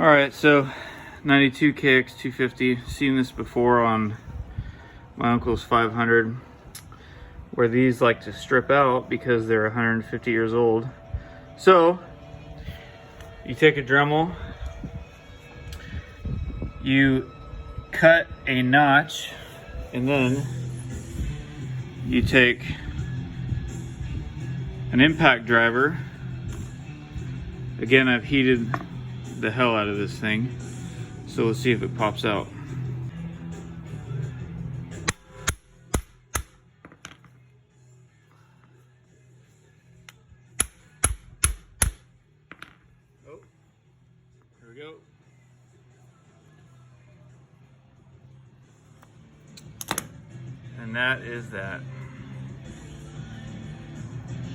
All right, so 92 KX 250. Seen this before on my uncle's 500, where these like to strip out because they're 150 years old. So you take a Dremel, you cut a notch, and then you take an impact driver. Again, I've heated the hell out of this thing, so let's see if it pops out. Oh, here we go. And that is that.